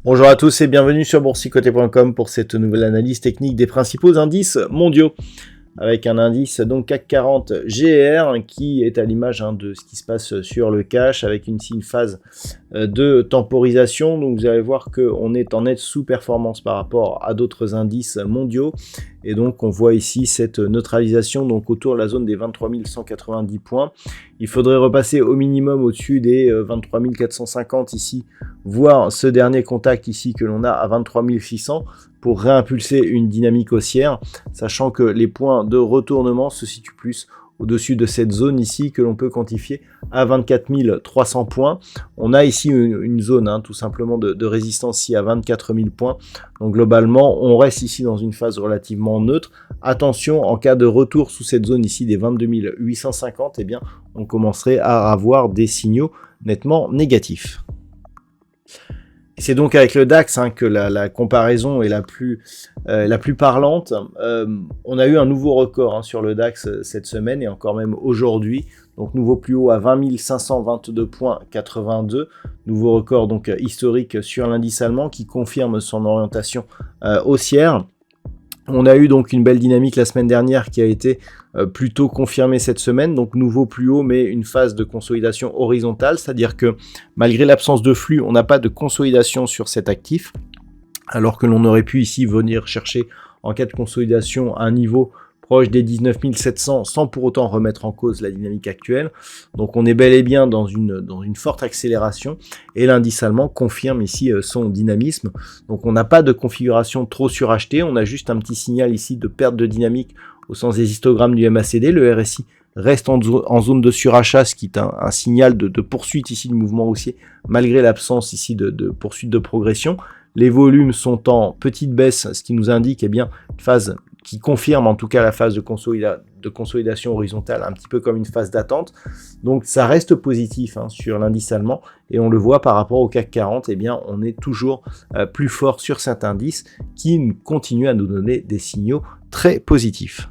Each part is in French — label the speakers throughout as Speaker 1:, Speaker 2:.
Speaker 1: Bonjour à tous et bienvenue sur boursicoté.com pour cette nouvelle analyse technique des principaux indices mondiaux. Avec un indice donc CAC 40 GR qui est à l'image de ce qui se passe sur le cash avec une phase de temporisation. Donc vous allez voir qu'on est en nette sous-performance par rapport à d'autres indices mondiaux. Et donc on voit ici cette neutralisation donc autour de la zone des 23 190 points. Il faudrait repasser au minimum au-dessus des 23 450 ici, voire ce dernier contact ici que l'on a à 23 600 pour réimpulser une dynamique haussière, sachant que les points de retournement se situent plus au-dessus de cette zone ici que l'on peut quantifier à 24 300 points. On a ici une zone tout simplement de résistance ici à 24 000 points. Donc globalement, on reste ici dans une phase relativement neutre. Attention, en cas de retour sous cette zone ici des 22 850, eh bien, on commencerait à avoir des signaux nettement négatifs. C'est donc avec le DAX que la comparaison est la plus parlante. On a eu un nouveau record sur le DAX cette semaine et encore même aujourd'hui. Donc nouveau plus haut à 20 522,82. Nouveau record donc historique sur l'indice allemand qui confirme son orientation haussière. On a eu donc une belle dynamique la semaine dernière qui a été plutôt confirmée cette semaine, donc nouveau plus haut mais une phase de consolidation horizontale, c'est-à-dire que malgré l'absence de flux, on n'a pas de consolidation sur cet actif, alors que l'on aurait pu ici venir chercher en cas de consolidation un niveau proche des 19 700 sans pour autant remettre en cause la dynamique actuelle. Donc on est bel et bien dans une forte accélération et l'indice allemand confirme ici son dynamisme. Donc on n'a pas de configuration trop surachetée, on a juste un petit signal ici de perte de dynamique au sens des histogrammes du MACD. Le RSI reste en zone de surachat, ce qui est un signal de poursuite ici du mouvement haussier malgré l'absence ici de poursuite de progression. Les volumes sont en petite baisse, ce qui nous indique une phase qui confirme en tout cas la phase de consolidation horizontale, un petit peu comme une phase d'attente. Donc ça reste positif sur l'indice allemand et on le voit par rapport au CAC 40, on est toujours plus fort sur cet indice qui continue à nous donner des signaux très positifs.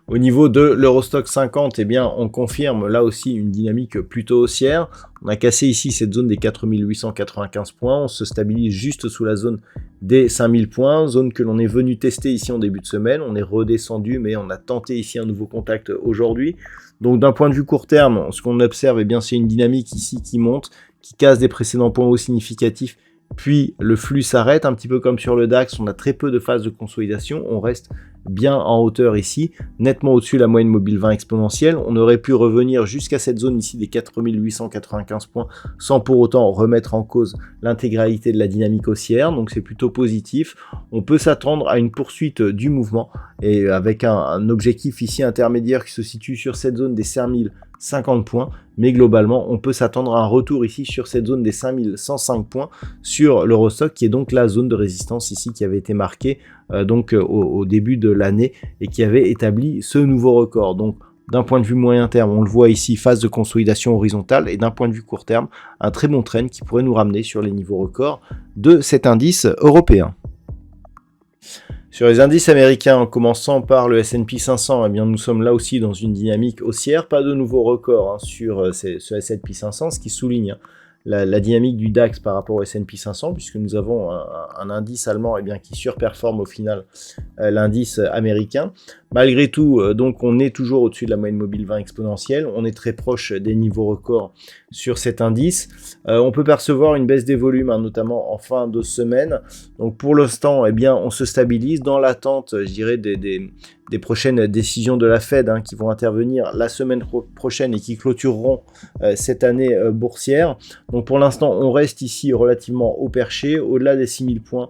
Speaker 1: Au niveau de l'Eurostoxx 50, on confirme là aussi une dynamique plutôt haussière. On a cassé ici cette zone des 4895 points. On se stabilise juste sous la zone des 5000 points, zone que l'on est venu tester ici en début de semaine. On est redescendu, mais on a tenté ici un nouveau contact aujourd'hui. Donc d'un point de vue court terme, ce qu'on observe, c'est une dynamique ici qui monte, qui casse des précédents points hauts significatifs. Puis le flux s'arrête, un petit peu comme sur le DAX, on a très peu de phases de consolidation, on reste bien en hauteur ici, nettement au-dessus de la moyenne mobile 20 exponentielle. On aurait pu revenir jusqu'à cette zone ici des 4895 points sans pour autant remettre en cause l'intégralité de la dynamique haussière, donc c'est plutôt positif. On peut s'attendre à une poursuite du mouvement et avec un objectif ici intermédiaire qui se situe sur cette zone des 5050 points, mais globalement on peut s'attendre à un retour ici sur cette zone des 5105 points sur l'Eurostoxx qui est donc la zone de résistance ici qui avait été marquée au début de l'année et qui avait établi ce nouveau record. Donc d'un point de vue moyen terme, on le voit ici, phase de consolidation horizontale, et d'un point de vue court terme, un très bon trend qui pourrait nous ramener sur les niveaux records de cet indice européen. Sur les indices américains, en commençant par le S&P 500, nous sommes là aussi dans une dynamique haussière, pas de nouveau record sur ce S&P 500, ce qui souligne la dynamique du DAX par rapport au S&P 500, puisque nous avons un indice allemand qui surperforme au final l'indice américain. Malgré tout, donc on est toujours au-dessus de la moyenne mobile 20 exponentielle, on est très proche des niveaux records sur cet indice. On peut percevoir une baisse des volumes, notamment en fin de semaine. Donc pour l'instant, on se stabilise dans l'attente, je dirais, des prochaines décisions de la Fed qui vont intervenir la semaine prochaine et qui clôtureront cette année boursière. Donc pour l'instant, on reste ici relativement haut perché, au-delà des 6000 points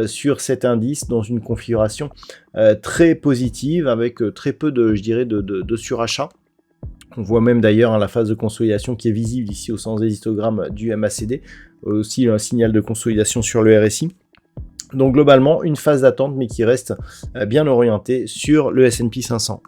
Speaker 1: sur cet indice, dans une configuration très positive, avec très peu de surachat. On voit même d'ailleurs la phase de consolidation qui est visible ici au sens des histogrammes du MACD, aussi un signal de consolidation sur le RSI. Donc globalement, une phase d'attente, mais qui reste bien orientée sur le S&P 500.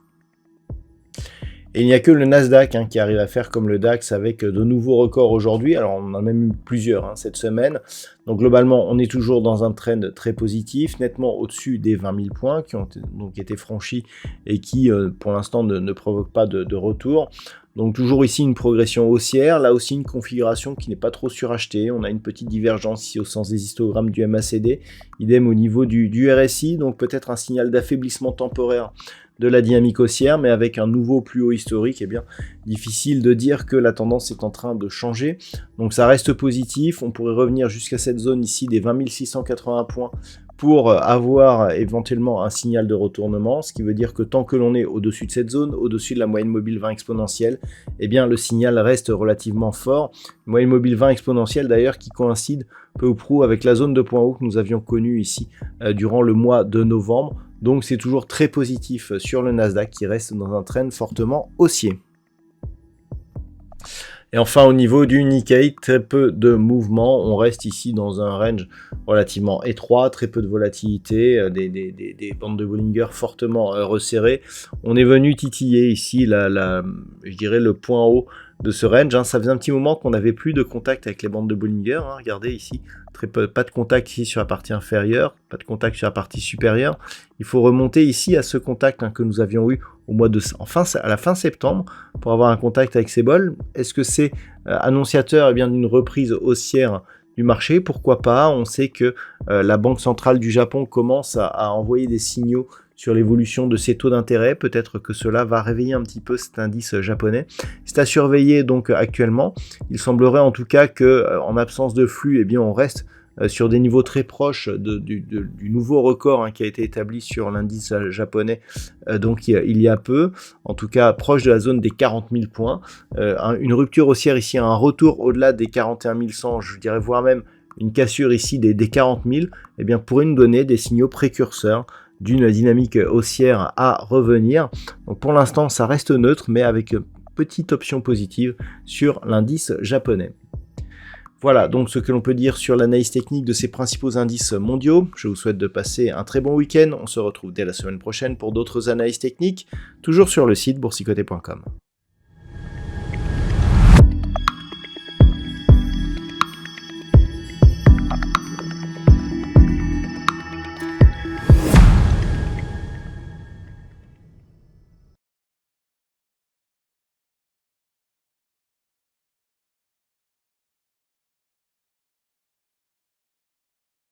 Speaker 1: Et il n'y a que le Nasdaq qui arrive à faire comme le DAX avec de nouveaux records aujourd'hui. Alors on en a même eu plusieurs cette semaine. Donc globalement, on est toujours dans un trend très positif, nettement au-dessus des 20 000 points qui ont donc été franchis et qui pour l'instant ne provoquent pas de retour. Donc toujours ici une progression haussière, là aussi une configuration qui n'est pas trop surachetée. On a une petite divergence ici au sens des histogrammes du MACD, idem au niveau du RSI, donc peut-être un signal d'affaiblissement temporaire de la dynamique haussière, mais avec un nouveau plus haut historique, eh bien, difficile de dire que la tendance est en train de changer. Donc ça reste positif, on pourrait revenir jusqu'à cette zone ici des 20 680 points pour avoir éventuellement un signal de retournement, ce qui veut dire que tant que l'on est au-dessus de cette zone, au-dessus de la moyenne mobile 20 exponentielle, eh bien le signal reste relativement fort. Moyenne mobile 20 exponentielle d'ailleurs qui coïncide peu ou prou avec la zone de point haut que nous avions connue ici durant le mois de novembre. Donc c'est toujours très positif sur le Nasdaq qui reste dans un trend fortement haussier. Et enfin au niveau du Nikkei, très peu de mouvements, on reste ici dans un range relativement étroit, très peu de volatilité, des bandes de Bollinger fortement resserrées. On est venu titiller ici je dirais le point haut de ce range. Ça faisait un petit moment qu'on n'avait plus de contact avec les bandes de Bollinger. Regardez ici, pas de contact ici sur la partie inférieure, pas de contact sur la partie supérieure. Il faut remonter ici à ce contact que nous avions eu au mois de à la fin septembre pour avoir un contact avec ces bols. Est-ce que c'est annonciateur d'une reprise haussière du marché? Pourquoi pas? On sait que la Banque centrale du Japon commence à envoyer des signaux sur l'évolution de ses taux d'intérêt. Peut-être que cela va réveiller un petit peu cet indice japonais. C'est à surveiller donc actuellement. Il semblerait en tout cas que en absence de flux, eh bien on reste sur des niveaux très proches du nouveau record qui a été établi sur l'indice japonais donc il y a peu, en tout cas proche de la zone des 40 000 points. Une rupture haussière ici, un retour au-delà des 41 100, je dirais voire même une cassure ici des 40 000, eh bien pourrait nous donner des signaux précurseurs d'une dynamique haussière à revenir. Donc pour l'instant ça reste neutre, mais avec une petite option positive sur l'indice japonais. Voilà donc ce que l'on peut dire sur l'analyse technique de ces principaux indices mondiaux. Je vous souhaite de passer un très bon week-end. On se retrouve dès la semaine prochaine pour d'autres analyses techniques, toujours sur le site boursicoté.com.